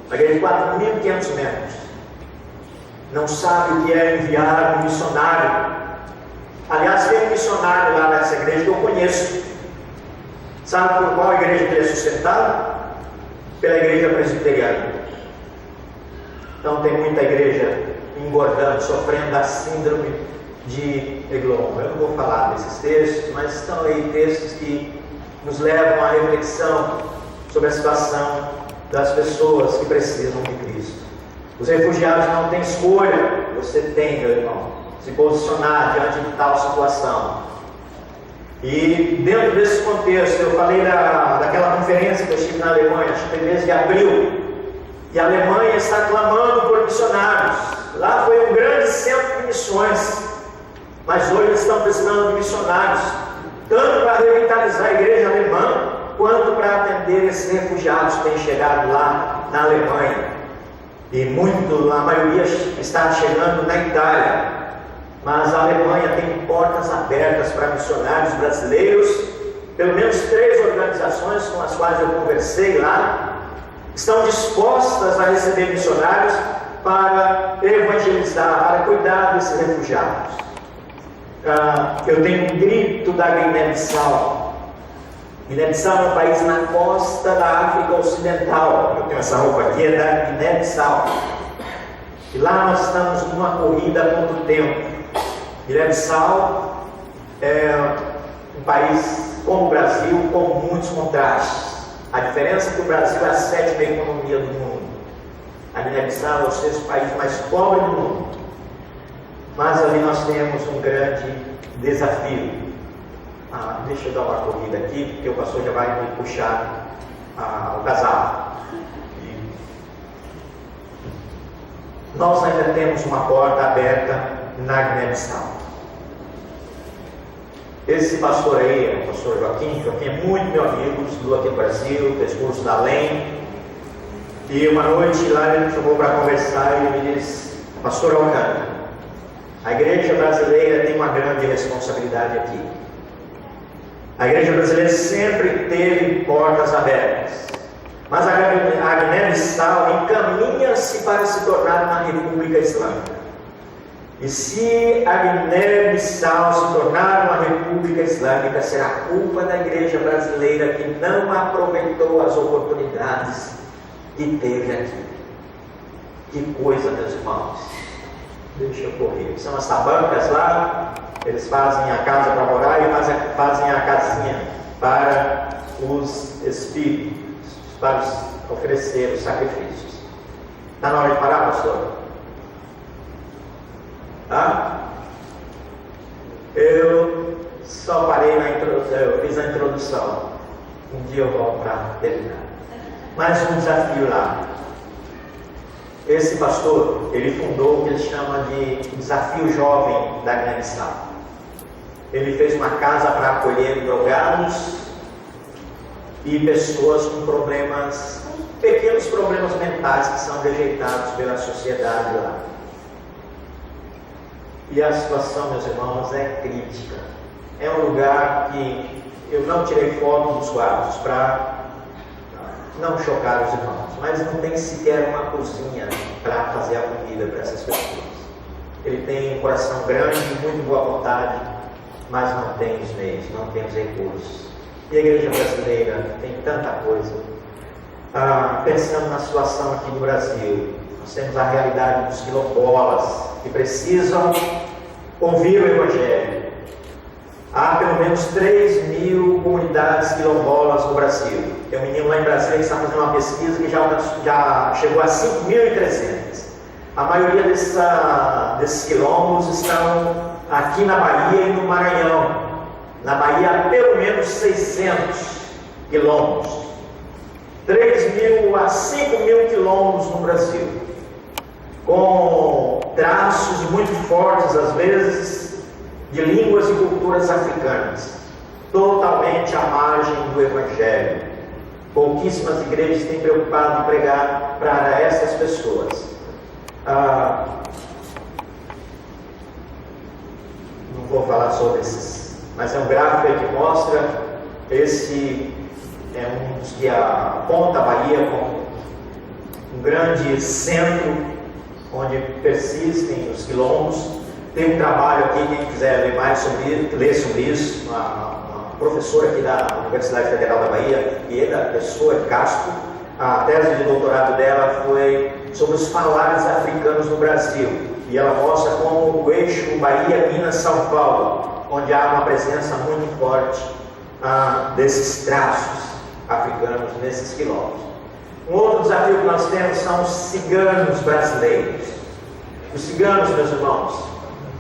A igreja de 4.500 membros. Não sabe o que é enviar um missionário. Aliás, tem um missionário lá nessa igreja que eu conheço. Sabe por qual igreja que ele é sustentado? Pela igreja presbiteriana. Então tem muita igreja engordando, sofrendo da síndrome de Eglon. Eu não vou falar desses textos, mas estão aí textos que nos levam à reflexão sobre a situação das pessoas que precisam de Cristo. Os refugiados não têm escolha, você tem, meu irmão, se posicionar diante de tal situação. E dentro desse contexto, eu falei daquela conferência que eu estive na Alemanha, acho que foi mês de abril, e a Alemanha está clamando por missionários. Lá foi um grande centro de missões, mas hoje eles estão precisando de missionários, tanto para revitalizar a igreja alemã, quanto para atender esses refugiados que têm chegado lá na Alemanha. E a maioria está chegando na Itália. Mas a Alemanha tem portas abertas para missionários brasileiros. Pelo menos 3 organizações com as quais eu conversei lá estão dispostas a receber missionários para evangelizar, para cuidar desses refugiados. Eu tenho um grito da Guiné-Bissau. Guiné-Bissau é um país na costa da África Ocidental. Eu tenho essa roupa aqui, é da Guiné-Bissau. E lá nós estamos numa corrida há muito tempo. Guiné-Bissau é um país como o Brasil, com muitos contrastes. A diferença é que o Brasil é a 7ª economia do mundo. A Guiné-Bissau é o 6º país mais pobre do mundo. Mas ali nós temos um grande desafio. Deixa eu dar uma corrida aqui, porque o pastor já vai me puxar o casaco. Nós ainda temos uma porta aberta na Guiné-Bissau. Esse pastor aí, é o pastor Joaquim é muito meu amigo, estudou aqui no Brasil, fez curso da LEM. E uma noite lá ele me chamou para conversar e ele me disse: Pastor Alcântara, a igreja brasileira tem uma grande responsabilidade aqui. A igreja brasileira sempre teve portas abertas, mas a Guiné-Bissau encaminha-se para se tornar uma república islâmica. E se a Guiné-Bissau se tornar uma república islâmica, será culpa da igreja brasileira que não aproveitou as oportunidades que teve aqui. Que coisa, meus irmãos. Deixa eu correr. São as tabancas lá, eles fazem a casa para morar e fazem a casinha para os espíritos, para oferecer os sacrifícios. Está na hora de parar, pastor? Eu só parei na introdução, eu fiz a introdução. Um dia eu volto para terminar. Mais um desafio lá. Esse pastor, ele fundou o que ele chama de Desafio Jovem da Guiné-Bissau. Ele fez uma casa para acolher drogados e pessoas com problemas, pequenos problemas mentais que são rejeitados pela sociedade lá. E a situação, meus irmãos, é crítica. É um lugar que eu não tirei foto dos quartos para não chocar os irmãos, mas não tem sequer uma cozinha para fazer a comida para essas pessoas. Ele tem um coração grande, muito boa vontade, mas não tem os meios, não tem os recursos. E a igreja brasileira tem tanta coisa. Pensando na situação aqui no Brasil, nós temos a realidade dos quilombolas que precisam ouvir o Evangelho. Há pelo menos 3.000 comunidades quilombolas no Brasil. Tem um menino lá em Brasília que está fazendo uma pesquisa que já chegou a 5.300. A maioria desses quilombos estão aqui na Bahia e no Maranhão. Na Bahia há pelo menos 600 quilombos. 3.000 a 5.000 quilombos no Brasil, com traços muito fortes, às vezes, de línguas e culturas africanas, totalmente à margem do Evangelho. Pouquíssimas igrejas têm preocupado em pregar para essas pessoas. Não vou falar sobre esses, mas é um gráfico aí que mostra. Esse é um dos que aponta a Bahia como um grande centro onde persistem os quilombos. Tem um trabalho aqui, quem quiser ler sobre isso, uma professora aqui da Universidade Federal da Bahia, Ieda Pessoa Castro. A tese de doutorado dela foi sobre os falares africanos no Brasil. e ela mostra como o eixo Bahia, Minas, São Paulo, onde há uma presença muito forte desses traços africanos nesses quilômetros. Um outro desafio que nós temos são os ciganos brasileiros. Os ciganos, meus irmãos,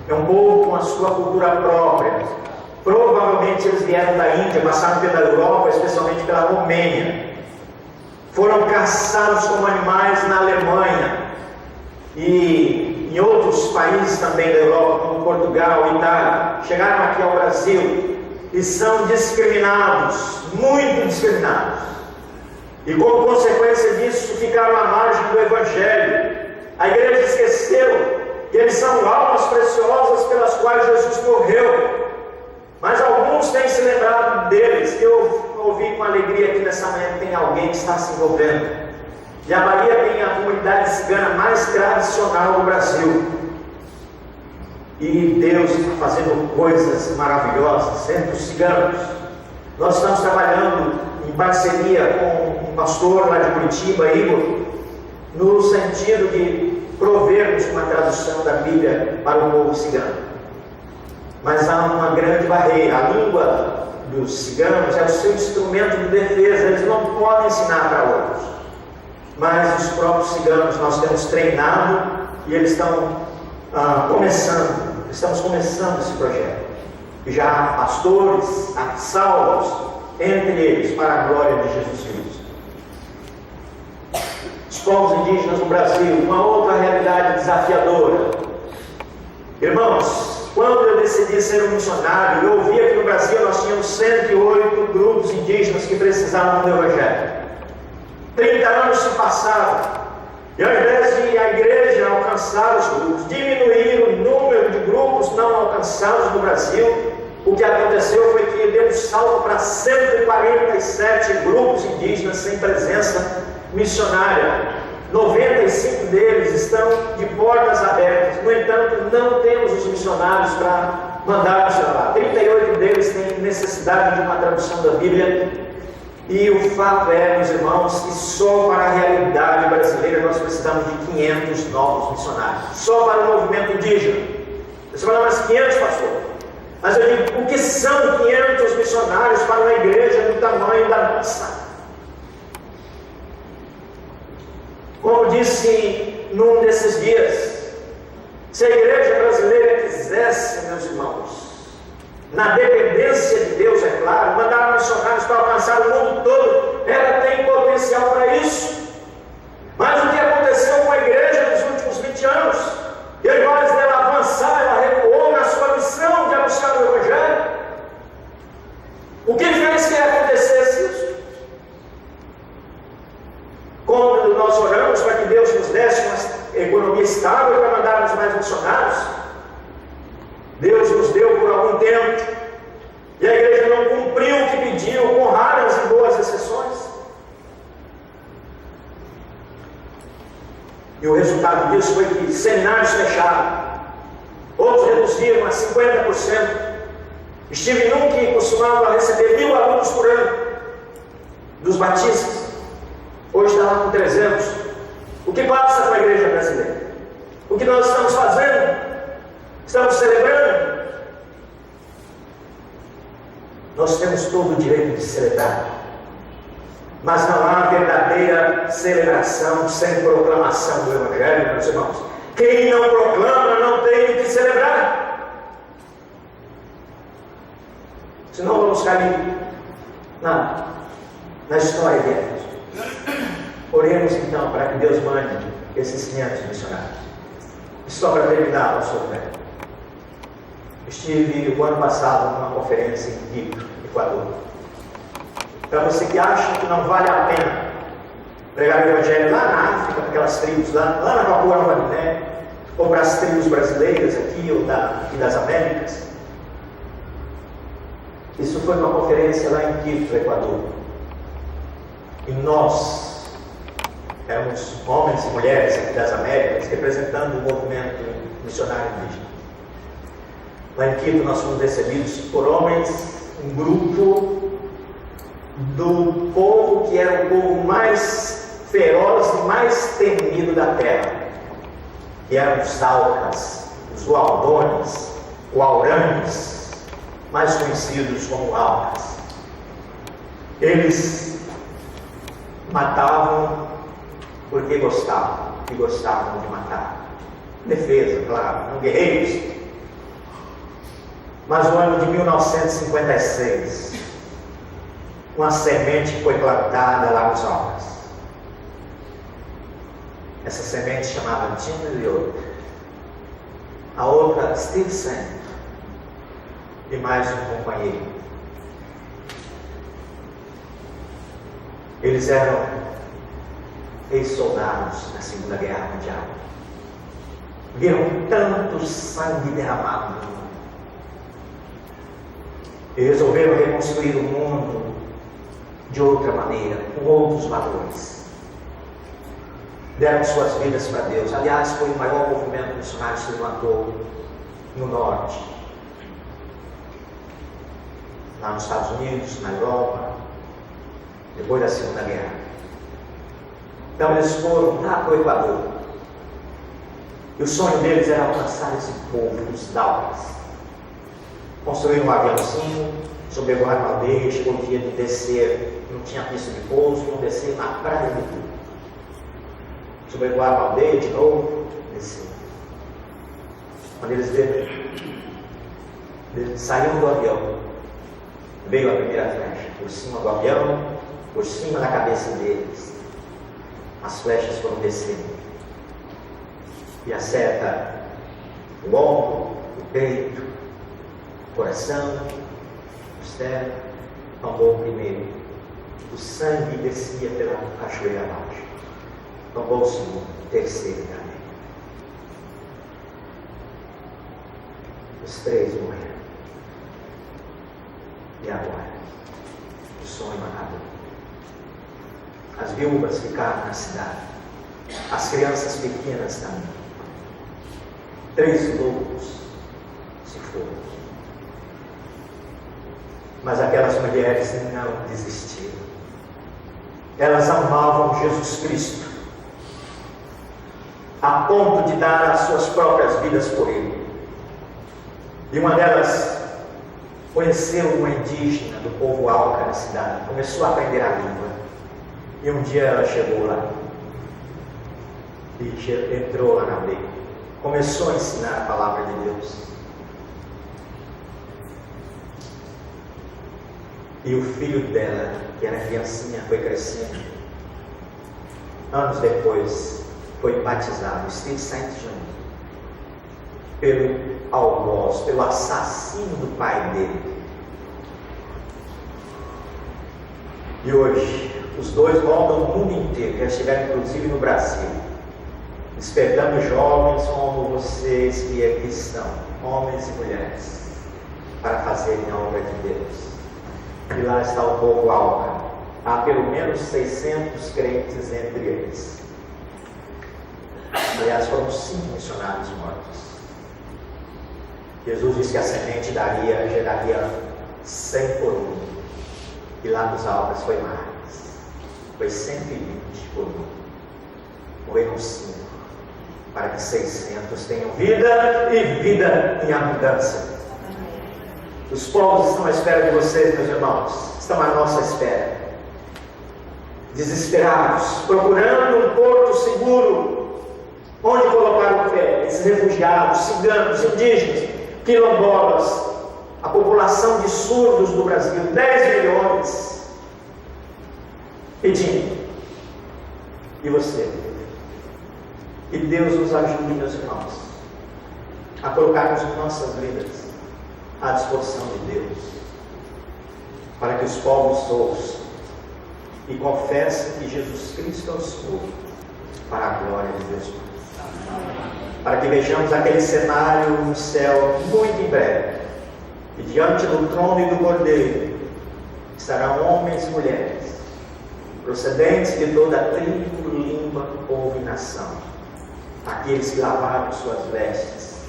é um povo com a sua cultura própria. Provavelmente eles vieram da Índia, passaram pela Europa, especialmente pela Romênia. Foram caçados como animais na Alemanha e em outros países também da Europa, como Portugal, Itália. Chegaram aqui ao Brasil e são discriminados, muito discriminados. E como consequência disso, ficaram à margem do Evangelho. A igreja esqueceu que eles são almas preciosas pelas quais Jesus morreu. Mas alguns têm se lembrado deles, que eu ouvi com alegria aqui nessa manhã que tem alguém que está se envolvendo. E a Bahia tem a comunidade cigana mais tradicional do Brasil. E Deus está fazendo coisas maravilhosas entre os ciganos. Nós estamos trabalhando em parceria com um pastor lá de Curitiba, Igor, no sentido de provermos uma tradução da Bíblia para o povo cigano. Mas há uma grande barreira. A língua dos ciganos é o seu instrumento de defesa. Eles não podem ensinar para outros. Mas os próprios ciganos nós temos treinado e eles estão estamos começando esse projeto. E já há pastores, há salvos entre eles para a glória de Jesus Cristo. Os povos indígenas no Brasil, uma outra realidade desafiadora. Irmãos, quando eu decidi ser um missionário, eu ouvi que no Brasil nós tínhamos 108 grupos indígenas que precisavam do Evangelho. 30 anos se passaram, e ao invés de a igreja alcançar os grupos, diminuir o número de grupos não alcançados no Brasil, o que aconteceu foi que deu um salto para 147 grupos indígenas sem presença missionária. 95 deles estão de portas abertas. No entanto, não temos os missionários para mandar missionar. 38 deles têm necessidade de uma tradução da Bíblia. E o fato é, meus irmãos, que só para a realidade brasileira nós precisamos de 500 novos missionários. Só para o movimento indígena. Você fala, mas 500, pastor? Mas eu digo, o que são 500 missionários para uma igreja do tamanho da nossa? Como disse num desses dias, se a igreja brasileira quisesse, meus irmãos, na dependência de Deus, é claro, mandar missionários para alcançar o mundo todo, ela tem potencial para isso. Mas o que aconteceu com a igreja nos últimos 20 anos? E ao invés dela avançar, ela recuou na sua missão de buscar o Evangelho. O que fez que acontecesse isso? Quando nós oramos para que Deus nos desse uma economia estável para mandarmos mais missionários, Deus nos deu por algum tempo, e a igreja não cumpriu o que pediu, com raras e boas exceções. E o resultado disso foi que seminários fecharam, outros reduziram a 50%. Estive num que costumava receber 1.000 alunos por ano, dos batistas, hoje está lá com 300. O que passa com a igreja brasileira? O que nós estamos fazendo? Estamos celebrando? Nós temos todo o direito de celebrar, mas não há verdadeira celebração sem proclamação do Evangelho, meus irmãos. Quem não proclama não tem o que celebrar. Senão vamos cair na história deles. Oremos então para que Deus mande esses 500 missionários. E só para terminar, pastor Fred, estive o ano passado numa conferência em Quito, Equador. Para você que acha que não vale a pena pregar o Evangelho lá na África, para aquelas tribos lá na Papua Nova Guiné, ou para as tribos brasileiras aqui ou das Américas. Isso foi uma conferência lá em Quito, Equador. E nós éramos homens e mulheres aqui das Américas representando o movimento missionário indígena. Lá em Quito nós fomos recebidos por homens, um grupo do povo que era o povo mais feroz e mais temido da terra. que eram os Alcas, os Gualdones, Guauranes, mais conhecidos como Alcas. Eles matavam porque gostavam, e gostavam de matar. Defesa, claro, eram guerreiros. Mas no ano de 1956, uma semente foi plantada lá nos Alpes. Essa semente se chamava Jim Elliot, a outra Steve Sanford e mais um companheiro. Eles eram ex-soldados na Segunda Guerra Mundial. Viram tanto sangue derramado no mundo. E resolveram reconstruir o mundo de outra maneira, com outros valores. Deram suas vidas para Deus. Aliás, foi o maior movimento missionário que se levantou no norte. Lá nos Estados Unidos, na Europa, depois da Segunda Guerra. Então eles foram lá para o Equador. E o sonho deles era alcançar esse povo dos Dauras. Construíram um aviãozinho, sobrevoaram uma aldeia, chegou o dia de descer, não tinha pista de pouso, iam descer na praia de tudo. Sobrevoaram a aldeia de novo, desceram. Quando eles saíram do avião, veio a primeira flecha, por cima do avião, por cima da cabeça deles. As flechas foram descendo. E acerta o ombro, o peito, o coração, costela, tombou o primeiro. O sangue descia pela cachoeira abaixo. Tombou o segundo, o terceiro também. Os três morreram. E agora? O sonho acabou. As viúvas ficaram na cidade. As crianças pequenas também. 3 lobos se foram. Mas aquelas mulheres não desistiram. Elas amavam Jesus Cristo, a ponto de dar as suas próprias vidas por Ele. E uma delas conheceu uma indígena do povo Auca na cidade, começou a aprender a língua. E um dia ela chegou lá e entrou lá na aldeia. Começou a ensinar a palavra de Deus. E o filho dela, que era criancinha, foi crescendo. Anos depois, foi batizado, Steve St. John, pelo algoz, pelo assassino do pai dele. E hoje, os dois rodam o mundo inteiro, já estiveram inclusive no Brasil, despertando jovens como vocês que aqui estão, homens e mulheres, para fazerem a obra de Deus. E lá está o povo Auca. Há pelo menos 600 crentes entre eles. Aliás, foram 5 missionários mortos. Jesus disse que a semente geraria 100 por 1. E lá nos Alpes foi mais. Foi 120 por 1. Morreram 5. Para que 600 tenham vida e vida em abundância. Os povos estão à espera de vocês, meus irmãos. Estão à nossa espera. Desesperados, procurando um porto seguro, onde colocar o pé. Esses refugiados, ciganos, indígenas, quilombolas, a população de surdos do Brasil, 10 milhões, pedindo. E você? Que Deus nos ajude, meus irmãos, a colocarmos nossas vidas à disposição de Deus, para que os povos ouçam e confessem que Jesus Cristo é o Senhor, para a glória de Deus Pai. Para que vejamos aquele cenário no céu muito em breve, e diante do trono e do Cordeiro estarão homens e mulheres, procedentes de toda a tribo, língua, povo e nação, aqueles que lavaram suas vestes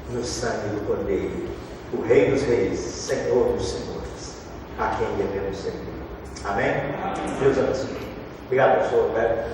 no sangue do Cordeiro, o Rei dos Reis, Senhor dos Senhores, a quem devemos servir. Amém? Deus abençoe. Obrigado, pastor Roberto.